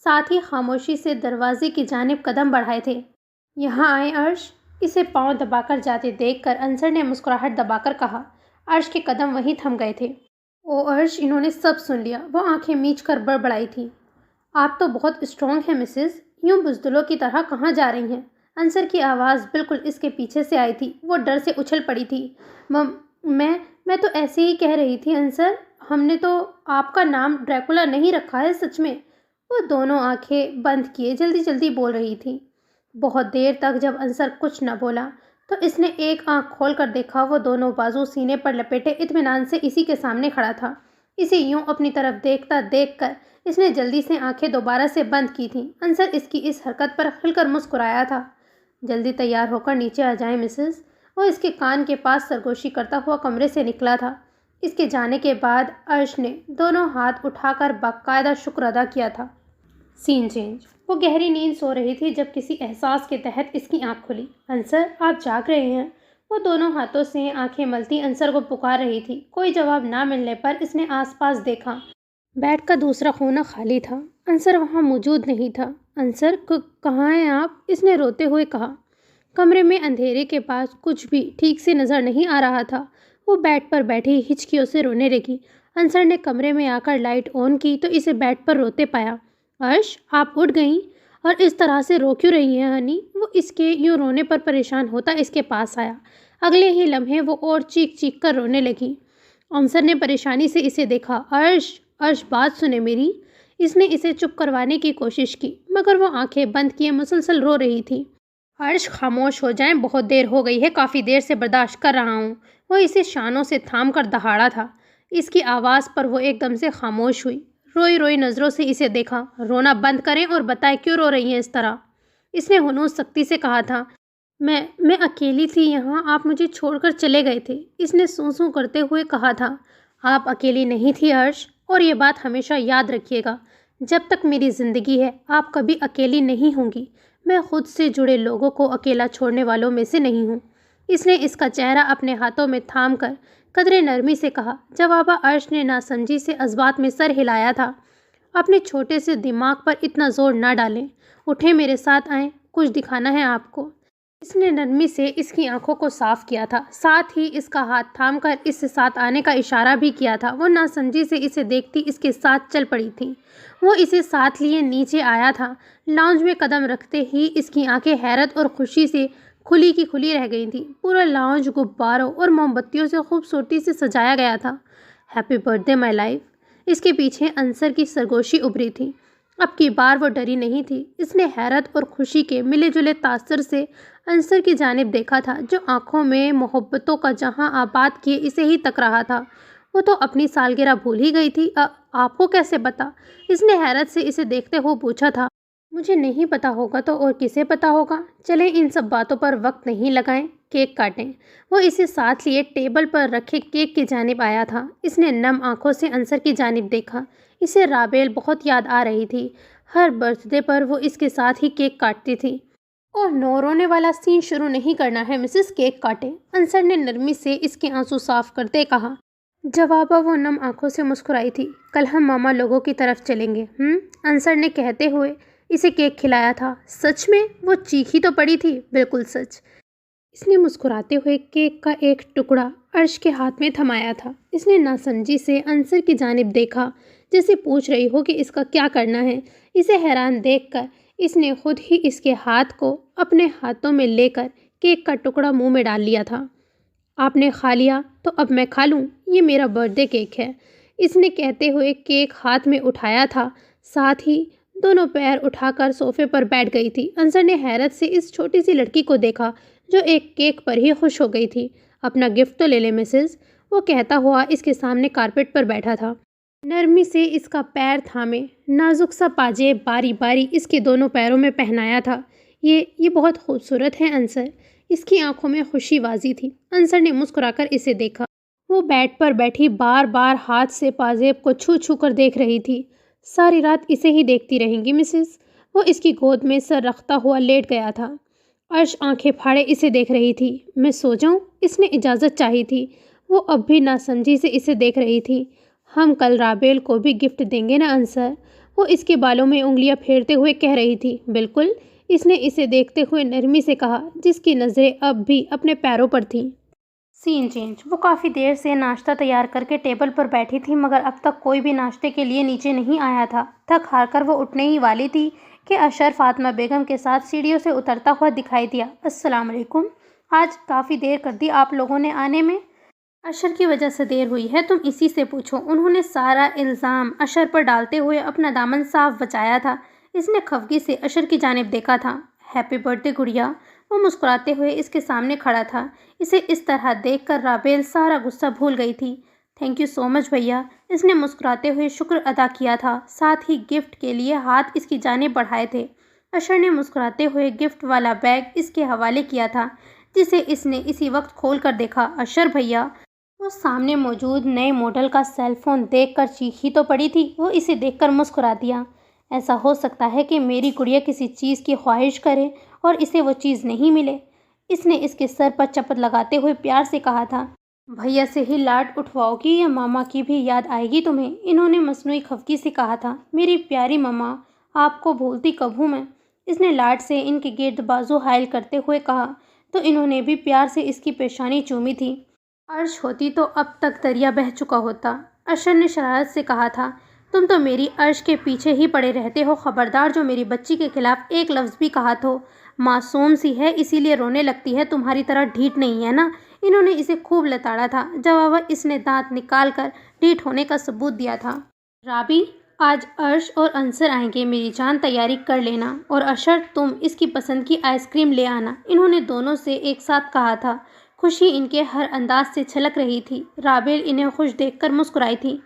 ساتھ ہی خاموشی سے دروازے کی جانب قدم بڑھائے تھے۔ یہاں آئیں عرش، اسے پاؤں دبا کر جاتے دیکھ کر انصر نے مسکراہٹ دبا کر کہا۔ عرش کے قدم وہیں تھم گئے تھے۔ او عرش، انہوں نے سب سن لیا، وہ آنکھیں میچ کر بڑبڑائی تھی۔ آپ تو بہت اسٹرانگ ہیں مسز، یوں بزدلوں کی طرح کہاں جا رہی ہیں؟ انصر کی آواز بالکل اس کے پیچھے سے آئی تھی۔ وہ ڈر سے اچھل پڑی تھی۔ میں تو ایسے ہی کہہ رہی تھی انصر، ہم نے تو آپ کا نام ڈریکولا نہیں رکھا ہے سچ میں۔ وہ دونوں آنکھیں بند کیے جلدی جلدی بول رہی تھی۔ بہت دیر تک جب انصر کچھ نہ بولا تو اس نے ایک آنکھ کھول کر دیکھا۔ وہ دونوں بازو سینے پر لپیٹے اطمینان سے اسی کے سامنے کھڑا تھا۔ اسے یوں اپنی طرف دیکھتا دیکھ کر اس نے جلدی سے آنکھیں دوبارہ سے بند کی تھیں۔ انصر اس کی اس حرکت پر کھل کر مسکرایا تھا۔ جلدی تیار ہو کر نیچے آ جائیں مسز۔ وہ اس کے کان کے پاس سرگوشی کرتا ہوا کمرے سے نکلا تھا۔ اس کے جانے کے بعد عرش نے دونوں ہاتھ اٹھا کر باقاعدہ شکر ادا کیا تھا۔ سین چینج۔ وہ گہری نیند سو رہی تھی جب کسی احساس کے تحت اس کی آنکھ کھلی۔ انصر، آپ جاگ رہے ہیں؟ وہ دونوں ہاتھوں سے آنکھیں ملتی انصر کو پکار رہی تھی۔ کوئی جواب نہ ملنے پر اس نے آس پاس دیکھا۔ بیڈ کا دوسرا کونا خالی تھا۔ انصر وہاں موجود نہیں تھا۔ انصر، کہاں ہیں آپ؟ اس نے روتے ہوئے کہا۔ کمرے میں اندھیرے کے پاس کچھ بھی ٹھیک سے نظر نہیں آ رہا تھا۔ وہ بیڈ پر بیٹھی ہچکیوں سے رونے لگی۔ انصر نے کمرے میں آ کر لائٹ آن کی تو اسے بیڈ پر روتے پایا۔ عرش، آپ اٹھ گئیں؟ اور اس طرح سے رو کیوں رہی ہیں ہنی؟ وہ اس کے یوں رونے پر پریشان ہوتا اس کے پاس آیا۔ اگلے ہی لمحے وہ اور چیخ چیخ کر رونے لگی۔ انصر نے پریشانی سے اسے دیکھا۔ عرش بات سنے میری۔ اس نے اسے چپ کروانے کی کوشش کی، مگر وہ آنکھیں بند کیے مسلسل رو رہی تھی۔ عرش، خاموش ہو جائیں، بہت دیر ہو گئی ہے، کافی دیر سے برداشت کر رہا ہوں۔ وہ اسے شانوں سے تھام کر دہاڑا تھا۔ اس کی آواز پر وہ ایک دم سے خاموش ہوئی، روئی روئی نظروں سے اسے دیکھا۔ رونا بند کریں اور بتائیں کیوں رو رہی ہیں اس طرح؟ اس نے ہنوز سختی سے کہا تھا۔ میں اکیلی تھی یہاں، آپ مجھے چھوڑ کر چلے گئے تھے، اس نے سوں سوں کرتے ہوئے کہا تھا۔ آپ اکیلی نہیں تھی عرش، اور یہ بات ہمیشہ یاد رکھیے گا، جب تک میری زندگی ہے آپ کبھی اکیلی نہیں ہوں گی۔ میں خود سے جڑے لوگوں کو اکیلا چھوڑنے والوں میں سے نہیں ہوں۔ اس نے اس کا چہرہ اپنے ہاتھوں میں تھام کر قدرے نرمی سے کہا۔ جوابہ عرش نے ناسمجھی سے اسبات میں سر ہلایا تھا۔ اپنے چھوٹے سے دماغ پر اتنا زور نہ ڈالیں، اٹھیں میرے ساتھ آئیں، کچھ دکھانا ہے آپ کو۔ اس نے نرمی سے اس کی آنکھوں کو صاف کیا تھا، ساتھ ہی اس کا ہاتھ تھام کر اس سے ساتھ آنے کا اشارہ بھی کیا تھا۔ وہ ناسمجھی سے اسے دیکھتی اس کے ساتھ چل پڑی تھی۔ وہ اسے ساتھ لیے نیچے آیا تھا۔ لاؤنج میں قدم رکھتے ہی اس کی آنکھیں حیرت اور خوشی سے کھلی کی کھلی رہ گئی تھیں۔ پورا لاؤنج غباروں اور موم بتیوں سے خوبصورتی سے سجایا گیا تھا۔ Happy birth day my life. اس کے پیچھے انصر کی سرگوشی ابھری تھی۔ اب کی بار وہ ڈری نہیں تھی۔ اس نے حیرت اور خوشی کے ملے جلے تاثر سے انصر کی جانب دیکھا تھا، جو آنکھوں میں محبتوں کا جہاں آباد کیے اسے ہی تک رہا تھا۔ وہ تو اپنی سالگرہ بھول ہی گئی تھی۔ آپ کو کیسے پتا؟ اس نے حیرت سے اسے دیکھتے ہوئے پوچھا تھا۔ مجھے نہیں پتا ہوگا تو اور کسے پتا ہوگا؟ چلیں ان سب باتوں پر وقت نہیں لگائیں، کیک کاٹیں۔ وہ اسے ساتھ لیے ٹیبل پر رکھے کیک کی جانب آیا تھا۔ اس نے نم آنکھوں سے انصر کی جانب دیکھا۔ اسے رابیل بہت یاد آ رہی تھی۔ ہر برتھ ڈے پر وہ اس کے ساتھ ہی کیک کاٹتی تھی۔ اور نو رونے والا سین شروع نہیں کرنا ہے مسز، کیک کاٹیں۔ انصر نے نرمی سے اس کے آنسو صاف کرتے کہا۔ جوابہ وہ نم آنکھوں سے مسکرائی تھی۔ کل ہم ماما لوگوں کی طرف چلیں گے۔ انصر نے کہتے ہوئے اسے کیک کھلایا تھا۔ سچ میں؟ وہ چیخی تو پڑی تھی۔ بالکل سچ۔ اس نے مسکراتے ہوئے کیک کا ایک ٹکڑا عرش کے ہاتھ میں تھمایا تھا۔ اس نے ناسمجھی سے انصر کی جانب دیکھا، جیسے پوچھ رہی ہو کہ اس کا کیا کرنا ہے۔ اسے حیران دیکھ کر اس نے خود ہی اس کے ہاتھ کو اپنے ہاتھوں میں لے کر کیک کا ٹکڑا منہ میں ڈال لیا تھا۔ آپ نے کھا لیا تو اب میں کھا لوں؟ یہ میرا برتھ ڈے کیک ہے۔ اس نے کہتے ہوئے کیک ہاتھ میں اٹھایا تھا، ساتھ ہی دونوں پیر اٹھا کر صوفے پر بیٹھ گئی تھی۔ انصر نے حیرت سے اس چھوٹی سی لڑکی کو دیکھا جو ایک کیک پر ہی خوش ہو گئی تھی۔ اپنا گفٹ تو لے لے مسز، وہ کہتا ہوا اس کے سامنے کارپیٹ پر بیٹھا تھا۔ نرمی سے اس کا پیر تھامے نازک سا پاجیب باری باری اس کے دونوں پیروں میں پہنایا تھا۔ یہ بہت خوبصورت ہے انصر۔ اس کی آنکھوں میں خوشی واضح تھی۔ انصر نے مسکرا کر اسے دیکھا۔ وہ بیڈ پر بیٹھی بار بار ہاتھ سے پاجیب کو چھو چھو کر دیکھ رہی تھی۔ ساری رات اسے ہی دیکھتی رہیں گی مسز؟ وہ اس کی گود میں سر رکھتا ہوا لیٹ گیا تھا۔ عرش آنکھیں پھاڑے اسے دیکھ رہی تھی۔ میں سو جاؤں؟ اس نے اجازت چاہی تھی۔ وہ اب بھی ناسمجھی سے اسے دیکھ رہی تھی۔ ہم کل رابیل کو بھی گفٹ دیں گے نا انصر؟ وہ اس کے بالوں میں انگلیاں پھیرتے ہوئے کہہ رہی تھی۔ بالکل، اس نے اسے دیکھتے ہوئے نرمی سے کہا، جس کی نظریں اب بھی اپنے پیروں پر تھیں۔ سین چینج۔ وہ کافی دیر سے ناشتہ تیار کر کے ٹیبل پر بیٹھی تھی، مگر اب تک کوئی بھی ناشتے کے لیے نیچے نہیں آیا تھا۔ تھک ہار کر وہ اٹھنے ہی والی تھی کہ اشر فاطمہ بیگم کے ساتھ سیڑھیوں سے اترتا ہوا دکھائی دیا۔ السلام علیکم۔ آج کافی دیر کر دی آپ لوگوں نے آنے میں۔ اشر کی وجہ سے دیر ہوئی ہے، تم اسی سے پوچھو۔ انہوں نے سارا الزام اشر پر ڈالتے ہوئے اپنا دامن صاف بچایا تھا۔ اس نے خفگی سے اشر کی جانب دیکھا تھا۔ ہیپی برتھ ڈے گڑیا۔ وہ مسکراتے ہوئے اس کے سامنے کھڑا تھا۔ اسے اس طرح دیکھ کر رابیل سارا غصہ بھول گئی تھی۔ تھینک یو سو مچ بھیا۔ اس نے مسکراتے ہوئے شکر ادا کیا تھا، ساتھ ہی گفٹ کے لیے ہاتھ اس کی جانب بڑھائے تھے۔ اشر نے مسکراتے ہوئے گفٹ والا بیگ اس کے حوالے کیا تھا، جسے اس نے اسی وقت کھول کر دیکھا۔ اشر بھیا۔ وہ سامنے موجود نئے ماڈل کا سیل فون دیکھ کر چیخی تو پڑی تھی۔ وہ اسے دیکھ کر مسکرا دیا۔ ایسا ہو سکتا ہے کہ میری گڑیا کسی چیز کی خواہش کرے اور اسے وہ چیز نہیں ملے۔ اس نے اس کے سر پر چپت لگاتے ہوئے پیار سے کہا تھا۔ بھیا سے ہی لاڈ اٹھواؤ گی یا ماما کی بھی یاد آئے گی تمہیں؟ انہوں نے مصنوعی خفگی سے کہا تھا۔ میری پیاری ماما، آپ کو بھولتی کب ہوں میں؟ اس نے لاڈ سے ان کے گرد بازو حائل کرتے ہوئے کہا تو انہوں نے بھی پیار سے اس کی پیشانی چومی تھی۔ عرش ہوتی تو اب تک دریا بہہ چکا ہوتا۔ اشر نے شرارت سے کہا تھا۔ تم تو میری عرش کے پیچھے ہی پڑے رہتے ہو۔ خبردار جو میری بچی کے خلاف ایک لفظ بھی کہا تو معصوم سی ہے اسی لیے رونے لگتی ہے، تمہاری طرح ڈھیٹ نہیں ہے نا؟ انہوں نے اسے خوب لتاڑا تھا۔ جواباً اس نے دانت نکال کر ڈھیٹ ہونے کا ثبوت دیا تھا۔ رابی، آج عرش اور انصر آئیں گے میری جان، تیاری کر لینا۔ اور اشر، تم اس کی پسند کی آئس کریم لے آنا۔ انہوں نے دونوں سے ایک ساتھ کہا تھا۔ خوشی ان کے ہر انداز سے چھلک رہی تھی۔ رابیل انہیں خوش دیکھ کر مسکرائی تھی۔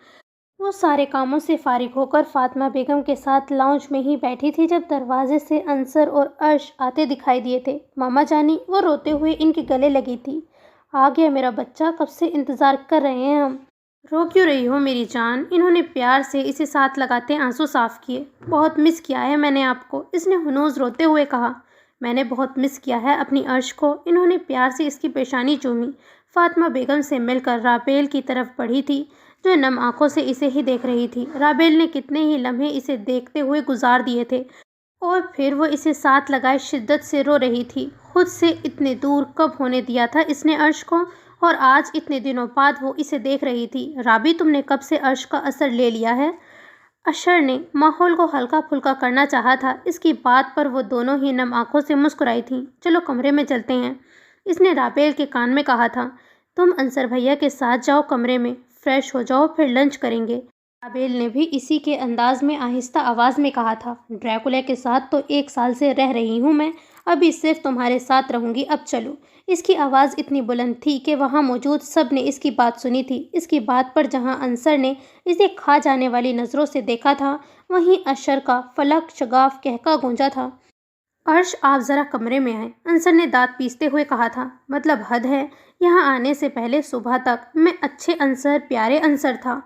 وہ سارے کاموں سے فارغ ہو کر فاطمہ بیگم کے ساتھ لاؤنج میں ہی بیٹھی تھی جب دروازے سے انصر اور عرش آتے دکھائی دیے تھے۔ ماما جانی، وہ روتے ہوئے ان کے گلے لگی تھی۔ آ گیا میرا بچہ، کب سے انتظار کر رہے ہیں ہم۔ رو کیوں رہی ہو میری جان؟ انہوں نے پیار سے اسے ساتھ لگاتے آنسو صاف کیے۔ بہت مس کیا ہے میں نے آپ کو، اس نے ہنوز روتے ہوئے کہا۔ میں نے بہت مس کیا ہے اپنی عرش کو۔ انہوں نے پیار سے اس کی پیشانی چومی۔ فاطمہ بیگم سے مل کر رابیل کی طرف بڑھی تھی جو نم آنکھوں سے اسے ہی دیکھ رہی تھی۔ رابیل نے کتنے ہی لمحے اسے دیکھتے ہوئے گزار دیے تھے اور پھر وہ اسے ساتھ لگائے شدت سے رو رہی تھی۔ خود سے اتنے دور کب ہونے دیا تھا اس نے عرش کو، اور آج اتنے دنوں بعد وہ اسے دیکھ رہی تھی۔ رابی، تم نے کب سے عرش کا اثر لے لیا ہے؟ اشر نے ماحول کو ہلکا پھلکا کرنا چاہا تھا۔ اس کی بات پر وہ دونوں ہی نم آنکھوں سے مسکرائی تھیں۔ چلو کمرے میں چلتے ہیں، اس نے رابیل کے کان میں کہا تھا۔ تم انصر بھیا کے ساتھ جاؤ کمرے میں، فریش ہو جاؤ، پھر لنچ کریں گے۔ رابیل نے بھی اسی کے انداز میں آہستہ آواز میں کہا تھا۔ ڈریکولا کے ساتھ تو 1 سال سے رہ رہی ہوں میں، ابھی صرف تمہارے ساتھ رہوں گی، اب چلو۔ اس کی آواز اتنی بلند تھی کہ وہاں موجود سب نے اس کی بات سنی تھی۔ اس کی بات پر جہاں انصر نے اسے کھا جانے والی نظروں سے دیکھا تھا، وہیں اشر کا فلک شگاف کہکا گونجا تھا۔ عرش، آپ ذرا کمرے میں آئیں، انصر نے دانت پیستے ہوئے کہا تھا۔ مطلب حد ہے، یہاں آنے سے پہلے صبح تک میں اچھے انصر، پیارے انصر تھا،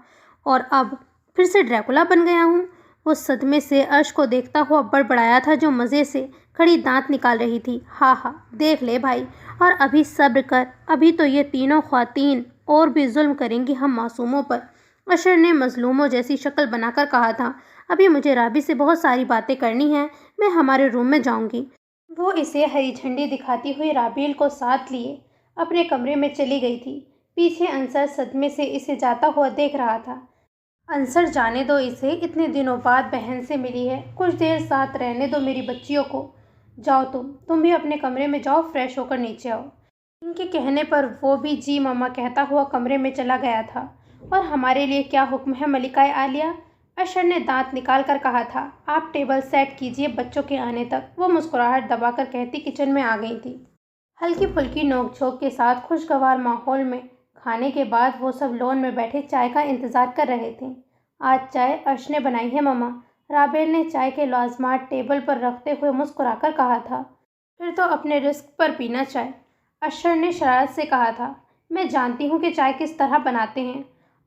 اور اب پھر سے ڈریکولا بن گیا ہوں۔ وہ صدمے سے عرش کو دیکھتا ہوا بڑبڑایا تھا جو مزے سے کھڑی دانت نکال رہی تھی۔ ہاں ہاں، دیکھ لے بھائی، اور ابھی صبر کر، ابھی تو یہ تینوں خواتین اور بھی ظلم کریں گی ہم معصوموں پر۔ اشر نے مظلوموں جیسی شکل بنا کر کہا تھا۔ ابھی مجھے رابی سے بہت ساری باتیں کرنی ہیں، میں ہمارے روم میں جاؤں گی۔ وہ اسے ہری جھنڈی دکھاتی ہوئی رابیل کو ساتھ لیے اپنے کمرے میں چلی گئی تھی۔ پیچھے انصر صدمے سے اسے جاتا ہوا دیکھ رہا تھا۔ انصر، جانے دو اسے، اتنے دنوں بعد بہن سے ملی ہے، کچھ دیر ساتھ رہنے دو میری بچیوں کو۔ جاؤ تم بھی اپنے کمرے میں جاؤ، فریش ہو کر نیچے آؤ۔ ان کے کہنے پر وہ بھی جی ماما کہتا ہوا کمرے میں چلا گیا تھا۔ اور ہمارے لیے کیا حکم ہے ملکہ عالیہ؟ اشر نے دانت نکال کر کہا تھا۔ آپ ٹیبل سیٹ کیجیے بچوں کے آنے تک، وہ مسکراہٹ دبا کر کہتی کچن میں آ گئی تھی۔ ہلکی پھلکی نوک جھونک کے ساتھ خوشگوار ماحول میں کھانے کے بعد وہ سب لون میں بیٹھے چائے کا انتظار کر رہے تھے۔ آج چائے عرش نے بنائی ہے ماما، رابیل نے چائے کے لوازمات ٹیبل پر رکھتے ہوئے مسکرا کر کہا تھا۔ پھر تو اپنے رزق پر پینا چائے، اشر نے شرارت سے کہا تھا۔ میں جانتی ہوں کہ چائے کس طرح بناتے ہیں،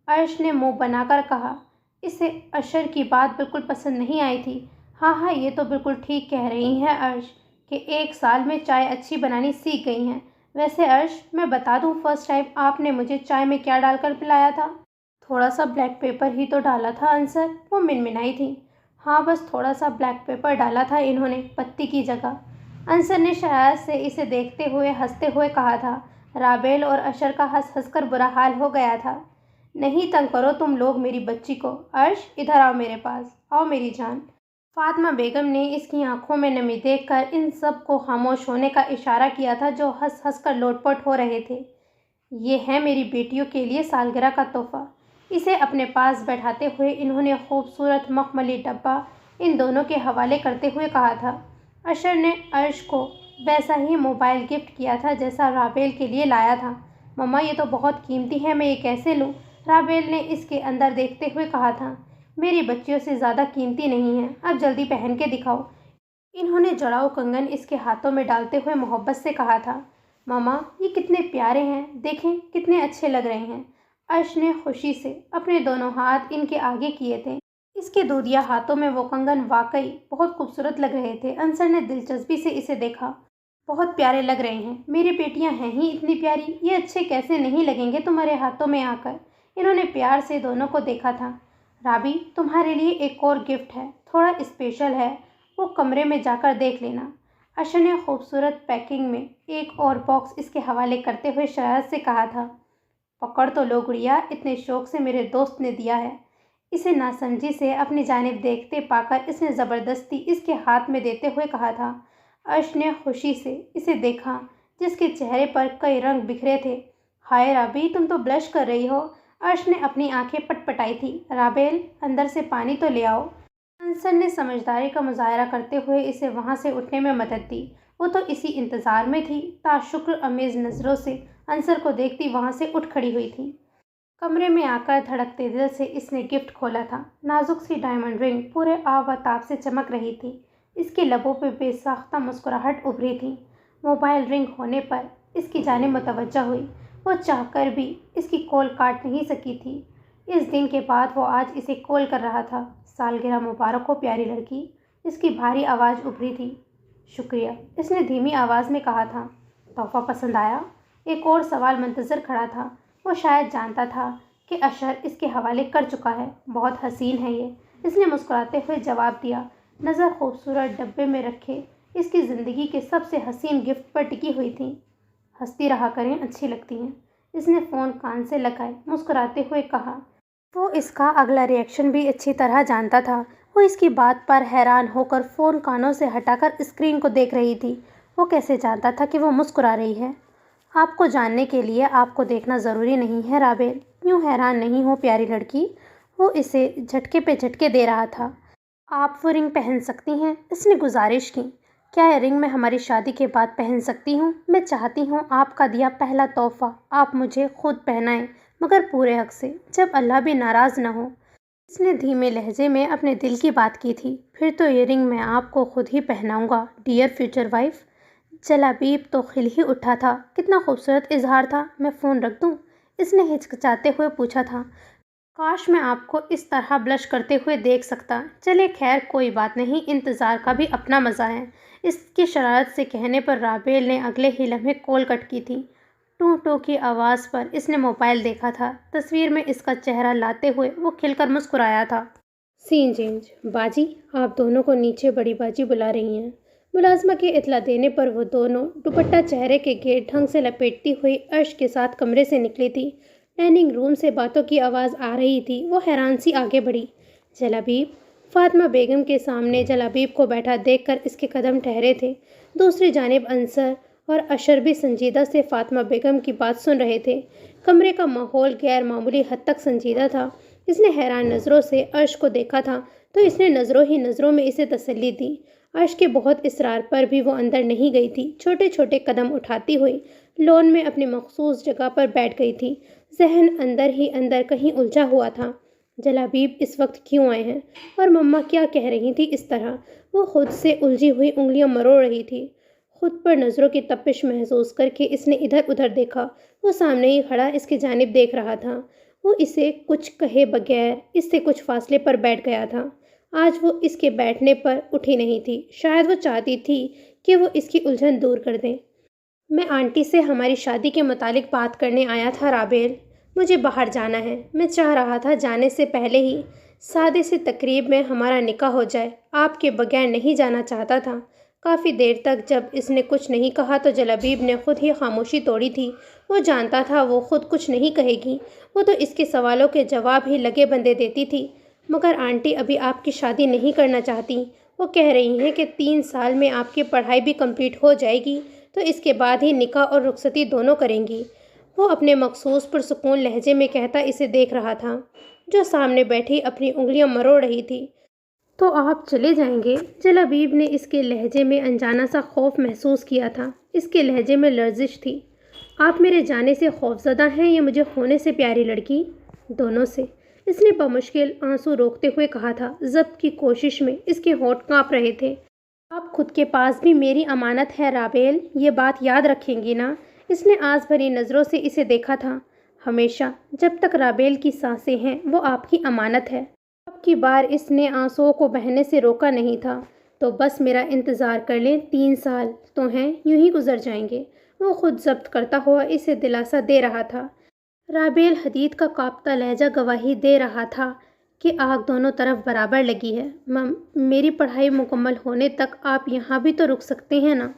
عرش نے منہ بنا کر کہا۔ اسے اشر کی بات بالکل پسند نہیں آئی تھی۔ ہاں، یہ تو بالکل ٹھیک کہہ رہی ہیں عرش کہ 1 سال میں چائے اچھی بنانی سیکھ گئی ہیں۔ ویسے عرش، میں بتا دوں، فرسٹ ٹائم آپ نے مجھے چائے میں کیا ڈال کر پلایا تھا؟ تھوڑا سا بلیک پیپر ہی تو ڈالا تھا انصر، وہ منمنائی تھی۔ ہاں، بس تھوڑا سا بلیک پیپر ڈالا تھا انہوں نے، پتی کی جگہ، انصر نے شرارت سے اسے دیکھتے ہوئے ہنستے ہوئے کہا تھا۔ رابیل اور اشر کا ہنس ہنس کر برا حال ہو گیا تھا۔ نہیں تنگ کرو تم لوگ میری بچی کو۔ عرش، ادھر آؤ میرے پاس، آؤ میری جان۔ فاطمہ بیگم نے اس کی آنکھوں میں نمی دیکھ کر ان سب کو خاموش ہونے کا اشارہ کیا تھا جو ہنس ہنس کر لوٹ پوٹ ہو رہے تھے۔ یہ ہے میری بیٹیوں کے لیے سالگرہ کا تحفہ۔ اسے اپنے پاس بیٹھاتے ہوئے انہوں نے خوبصورت مخملی ڈبہ ان دونوں کے حوالے کرتے ہوئے کہا تھا۔ اشر نے عرش کو ویسا ہی موبائل گفٹ کیا تھا جیسا رابیل کے لیے لایا تھا۔ مما، یہ تو بہت قیمتی ہے، میں یہ کیسے لوں؟ رابیل نے اس کے اندر دیکھتے ہوئے کہا تھا۔ میری بچیوں سے زیادہ قیمتی نہیں ہے، اب جلدی پہن کے دکھاؤ۔ انہوں نے جڑاؤ کنگن اس کے ہاتھوں میں ڈالتے ہوئے محبت سے کہا تھا۔ ماما، یہ کتنے پیارے ہیں، دیکھیں کتنے اچھے لگ رہے ہیں۔ عرش نے خوشی سے اپنے دونوں ہاتھ ان کے آگے کیے تھے۔ اس کے دودیا ہاتھوں میں وہ کنگن واقعی بہت خوبصورت لگ رہے تھے۔ انصر نے دلچسپی سے اسے دیکھا۔ بہت پیارے لگ رہے ہیں، میری بیٹیاں ہیں ہی اتنی پیاری، یہ اچھے کیسے نہیں لگیں گے تمہارے ہاتھوں میں آ کر؟ انہوں نے پیار سے دونوں کو دیکھا تھا۔ رابی، تمہارے لیے ایک اور گفٹ ہے، تھوڑا اسپیشل ہے، وہ کمرے میں جا کر دیکھ لینا۔ اشر نے خوبصورت پیکنگ میں ایک اور باکس اس کے حوالے کرتے ہوئے شرارت سے کہا تھا۔ پکڑ تو لو گڑیا، اتنے شوق سے میرے دوست نے دیا ہے۔ اسے ناسمجھی سے اپنی جانب دیکھتے پا کر اس نے زبردستی اس کے ہاتھ میں دیتے ہوئے کہا تھا۔ عرش نے خوشی سے اسے دیکھا جس کے چہرے پر کئی رنگ بکھرے تھے۔ ہائے رابی، تم تو بلش کر رہی ہو۔ عرش نے اپنی آنکھیں پٹ پٹائی تھی۔ رابیل، اندر سے پانی تو لے آؤ۔ انصر نے سمجھداری کا مظاہرہ کرتے ہوئے اسے وہاں سے اٹھنے میں مدد دی۔ وہ تو اسی انتظار میں تھی، تاشکر امیز نظروں سے انصر کو دیکھتی وہاں سے اٹھ کھڑی ہوئی تھی۔ کمرے میں آ کر دھڑکتے دل سے اس نے گفٹ کھولا تھا۔ نازک سی ڈائمنڈ رنگ پورے آب و تاب سے چمک رہی تھی۔ اس کے لبوں پہ بے ساختہ مسکراہٹ ابھری تھی۔ موبائل رنگ ہونے پر اس کی جانب متوجہ ہوئی۔ وہ چاہ کر بھی اس کی کال کاٹ نہیں سکی تھی۔ اس دن کے بعد وہ آج اسے کال کر رہا تھا۔ سالگرہ مبارک ہو پیاری لڑکی، اس کی بھاری آواز ابھری تھی۔ شکریہ، اس نے دھیمی آواز میں کہا تھا۔ تحفہ پسند آیا؟ ایک اور سوال منتظر کھڑا تھا۔ وہ شاید جانتا تھا کہ اشر اس کے حوالے کر چکا ہے۔ بہت حسین ہے یہ، اس نے مسکراتے ہوئے جواب دیا۔ نظر خوبصورت ڈبے میں رکھے اس کی زندگی کے سب سے حسین گفٹ پر ٹکی ہوئی تھی۔ ہنستی رہا کریں، اچھی لگتی ہیں۔ اس نے فون کان سے لگائے، مسکراتے ہوئے کہا۔ وہ اس کا اگلا ری ایکشن بھی اچھی طرح جانتا تھا۔ وہ اس کی بات پر حیران ہو کر فون کانوں سے ہٹا کر اسکرین کو دیکھ رہی تھی۔ وہ کیسے جانتا تھا کہ وہ مسکرا رہی ہے؟ آپ کو جاننے کے لیے آپ کو دیکھنا ضروری نہیں ہے رابیل، یوں حیران نہیں ہو پیاری لڑکی۔ وہ اسے جھٹکے پہ جھٹکے دے رہا تھا۔ آپ وہ رنگ پہن سکتی ہیں؟ اس نے گزارش کی۔ کیا یہ رنگ میں ہماری شادی کے بعد پہن سکتی ہوں؟ میں چاہتی ہوں آپ کا دیا پہلا تحفہ آپ مجھے خود پہنائیں، مگر پورے حق سے، جب اللہ بھی ناراض نہ ہو۔ اس نے دھیمے لہجے میں اپنے دل کی بات کی تھی۔ پھر تو یہ رنگ میں آپ کو خود ہی پہناؤں گا ڈیئر فیوچر وائف۔ جلابیب تو کھل ہی اٹھا تھا۔ کتنا خوبصورت اظہار تھا۔ میں فون رکھ دوں؟ اس نے ہچکچاتے ہوئے پوچھا تھا۔ کاش میں آپ کو اس طرح بلش کرتے ہوئے دیکھ سکتا۔ چلے خیر کوئی بات نہیں، انتظار کا بھی اپنا مزہ ہے۔ اس کی شرارت سے کہنے پر رابیل نے اگلے ہی لمحے کال کٹ کی تھی۔ ٹو ٹو کی آواز پر اس نے موبائل دیکھا تھا۔ تصویر میں اس کا چہرہ لاتے ہوئے وہ کھل کر مسکرایا تھا۔ سین چینج۔ باجی، آپ دونوں کو نیچے بڑی باجی بلا رہی ہیں۔ ملازمہ کی اطلاع دینے پر وہ دونوں دوپٹہ چہرے کے گیٹ ڈھنگ سے لپیٹتی ہوئی عرش کے ساتھ کمرے سے نکلی تھی۔ ڈائننگ روم سے باتوں کی آواز آ رہی تھی۔ وہ حیران سی آگے بڑھی۔ جلابیب؟ فاطمہ بیگم کے سامنے جلابیب کو بیٹھا دیکھ کر اس کے قدم ٹھہرے تھے۔ دوسری جانب انصر اور اشر بھی سنجیدہ سے فاطمہ بیگم کی بات سن رہے تھے۔ کمرے کا ماحول غیر معمولی حد تک سنجیدہ تھا۔ اس نے حیران نظروں سے عرش کو دیکھا تھا تو اس نے نظروں ہی نظروں میں اسے تسلی دی۔ عرش کے بہت اصرار پر بھی وہ اندر نہیں گئی تھی۔ چھوٹے چھوٹے قدم اٹھاتی ہوئی لون میں اپنی مخصوص جگہ پر بیٹھ گئی تھی۔ ذہن اندر ہی اندر کہیں الجھا ہوا تھا۔ جلابیب اس وقت کیوں آئے ہیں؟ اور مما کیا کہہ رہی تھی اس طرح؟ وہ خود سے الجھی ہوئی انگلیاں مروڑ رہی تھی۔ خود پر نظروں کی تپش محسوس کر کے اس نے ادھر ادھر دیکھا۔ وہ سامنے ہی کھڑا اس کی جانب دیکھ رہا تھا۔ وہ اسے کچھ کہے بغیر اس سے کچھ فاصلے پر بیٹھ گیا تھا۔ آج وہ اس کے بیٹھنے پر اٹھی نہیں تھی۔ شاید وہ چاہتی تھی کہ وہ اس کی الجھن دور کر دیں۔ میں آنٹی سے ہماری شادی کے متعلق بات کرنے آیا تھا رابیل۔ مجھے باہر جانا ہے۔ میں چاہ رہا تھا جانے سے پہلے ہی سادے سے تقریب میں ہمارا نکاح ہو جائے۔ آپ کے بغیر نہیں جانا چاہتا تھا۔ کافی دیر تک جب اس نے کچھ نہیں کہا تو جلابیب نے خود ہی خاموشی توڑی تھی۔ وہ جانتا تھا وہ خود کچھ نہیں کہے گی۔ وہ تو اس کے سوالوں کے جواب ہی لگے بندے دیتی تھی۔ مگر آنٹی ابھی آپ کی شادی نہیں کرنا چاہتی۔ وہ کہہ رہی ہیں کہ 3 سال میں آپ کی پڑھائی بھی کمپلیٹ ہو جائے گی تو اس کے بعد ہی نکاح اور رخصتی دونوں کریں گی۔ وہ اپنے مخصوص پرسکون لہجے میں کہتا اسے دیکھ رہا تھا، جو سامنے بیٹھی اپنی انگلیاں مروڑ رہی تھی۔ تو آپ چلے جائیں گے؟ جلابیب نے اس کے لہجے میں انجانا سا خوف محسوس کیا تھا۔ اس کے لہجے میں لرزش تھی۔ آپ میرے جانے سے خوفزدہ ہیں یا مجھے کھونے سے پیاری لڑکی؟ دونوں سے، اس نے بمشکل آنسو روکتے ہوئے کہا تھا۔ ضبط کی کوشش میں اس کے ہونٹ کانپ رہے تھے۔ آپ خود کے پاس بھی میری امانت ہے رابیل، یہ بات یاد رکھیں گی نا؟ اس نے آس بھری نظروں سے اسے دیکھا تھا۔ ہمیشہ، جب تک رابیل کی سانسیں ہیں وہ آپ کی امانت ہے۔ اب کی بار اس نے آنسوؤں کو بہنے سے روکا نہیں تھا۔ تو بس میرا انتظار کر لیں، 3 سال تو ہیں، یوں ہی گزر جائیں گے۔ وہ خود ضبط کرتا ہوا اسے دلاسا دے رہا تھا۔ رابیل حدید کا کانپتا لہجہ گواہی دے رہا تھا کہ آگ دونوں طرف برابر لگی ہے۔ میری پڑھائی مکمل ہونے تک آپ یہاں بھی تو رک سکتے ہیں نا؟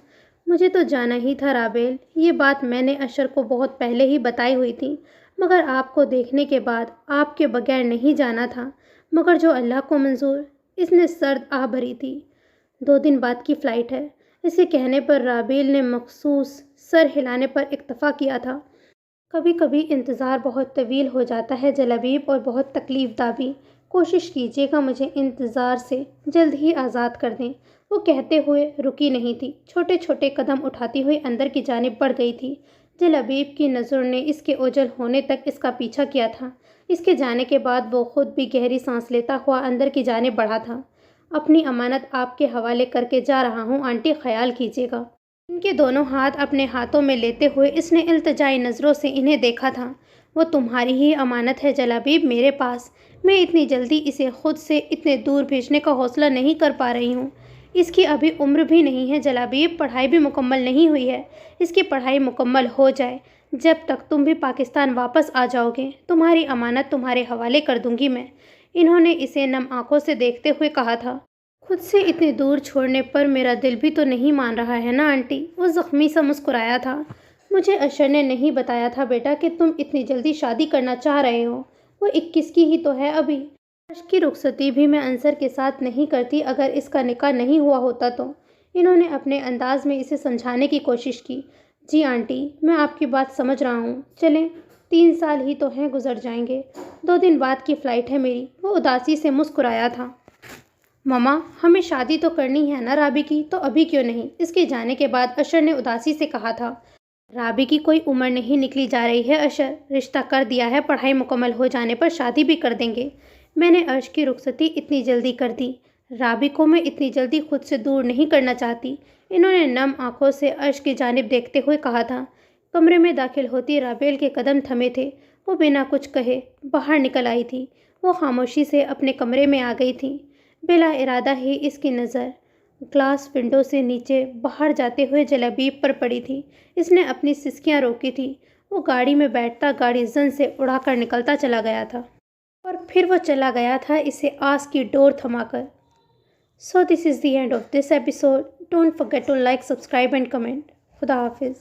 مجھے تو جانا ہی تھا رابیل، یہ بات میں نے اشر کو بہت پہلے ہی بتائی ہوئی تھی، مگر آپ کو دیکھنے کے بعد آپ کے بغیر نہیں جانا تھا۔ مگر جو اللہ کو منظور۔ اس نے سرد آہ بھری تھی۔ 2 دن بعد کی فلائٹ ہے۔ اسے کہنے پر رابیل نے مخصوص سر ہلانے پر اکتفا کیا تھا۔ کبھی کبھی انتظار بہت طویل ہو جاتا ہے جلابیب، اور بہت تکلیف دہ بھی۔ کوشش کیجیے گا مجھے انتظار سے جلد ہی آزاد کر دیں۔ وہ کہتے ہوئے رکی نہیں تھی۔ چھوٹے چھوٹے قدم اٹھاتی ہوئی اندر کی جانب بڑھ گئی تھی۔ جلابیب کی نظروں نے اس کے اوجھل ہونے تک اس کا پیچھا کیا تھا۔ اس کے جانے کے بعد وہ خود بھی گہری سانس لیتا ہوا اندر کی جانب بڑھا تھا۔ اپنی امانت آپ کے حوالے کر کے جا رہا ہوں آنٹی، خیال کیجیے گا۔ ان کے دونوں ہاتھ اپنے ہاتھوں میں لیتے ہوئے اس نے التجائی نظروں سے انہیں دیکھا تھا۔ وہ تمہاری ہی امانت ہے جلابیب میرے پاس۔ میں اتنی جلدی اسے خود سے اتنے دور بھیجنے کا حوصلہ نہیں کر پا رہی ہوں۔ اس کی ابھی عمر بھی نہیں ہے جلابیب، پڑھائی بھی مکمل نہیں ہوئی ہے۔ اس کی پڑھائی مکمل ہو جائے، جب تک تم بھی پاکستان واپس آ جاؤ گے تمہاری امانت تمہارے حوالے کر دوں گی میں، انہوں نے اسے نم آنکھوں سے دیکھتے ہوئے کہا تھا۔ خود سے اتنی دور چھوڑنے پر میرا دل بھی تو نہیں مان رہا ہے نا آنٹی، وہ زخمی سا مسکرایا تھا۔ مجھے اشر نے نہیں بتایا تھا بیٹا کہ تم اتنی جلدی شادی کرنا چاہ رہے ہو، وہ 21 کی ہی تو ہے ابھی۔ عرش کی رخصتی بھی میں انصر کے ساتھ نہیں کرتی اگر اس کا نکاح نہیں ہوا ہوتا تو، انہوں نے اپنے انداز میں اسے سمجھانے کی کوشش کی۔ جی آنٹی، میں آپ کی بات سمجھ رہا ہوں، چلیں 3 سال ہی تو ہیں، گزر جائیں گے، 2 دن بعد کی فلائٹ ہے میری، وہ اداسی سے مسکرایا تھا۔ ماما، ہمیں شادی تو کرنی ہے نا رابی کی، تو ابھی کیوں نہیں؟ اس کے جانے کے بعد اشر نے اداسی سے کہا تھا۔ رابی کی کوئی عمر نہیں نکلی جا رہی ہے اشر، رشتہ کر دیا ہے، پڑھائی مکمل ہو جانے پر شادی بھی کر دیں گے۔ میں نے عرش کی رخصتی اتنی جلدی کر دی، رابی کو میں اتنی جلدی خود سے دور نہیں کرنا چاہتی، انہوں نے نم آنکھوں سے عرش کی جانب دیکھتے ہوئے کہا تھا۔ کمرے میں داخل ہوتی رابیل کے قدم تھمے تھے، وہ بنا کچھ کہے باہر نکل آئی تھی۔ وہ خاموشی سے اپنے کمرے میں آ گئی تھی، بلا ارادہ ہی اس کی نظر گلاس ونڈو سے نیچے باہر جاتے ہوئے جلابیب پر پڑی تھی۔ اس نے اپنی سسکیاں روکی تھی، وہ گاڑی میں بیٹھتا گاڑی زن سے اڑا کر نکلتا چلا گیا تھا، اور پھر وہ چلا گیا تھا اسے آس کی ڈور تھما کر۔ So this is the end of this episode. Don't forget to like, subscribe and comment. خدا حافظ.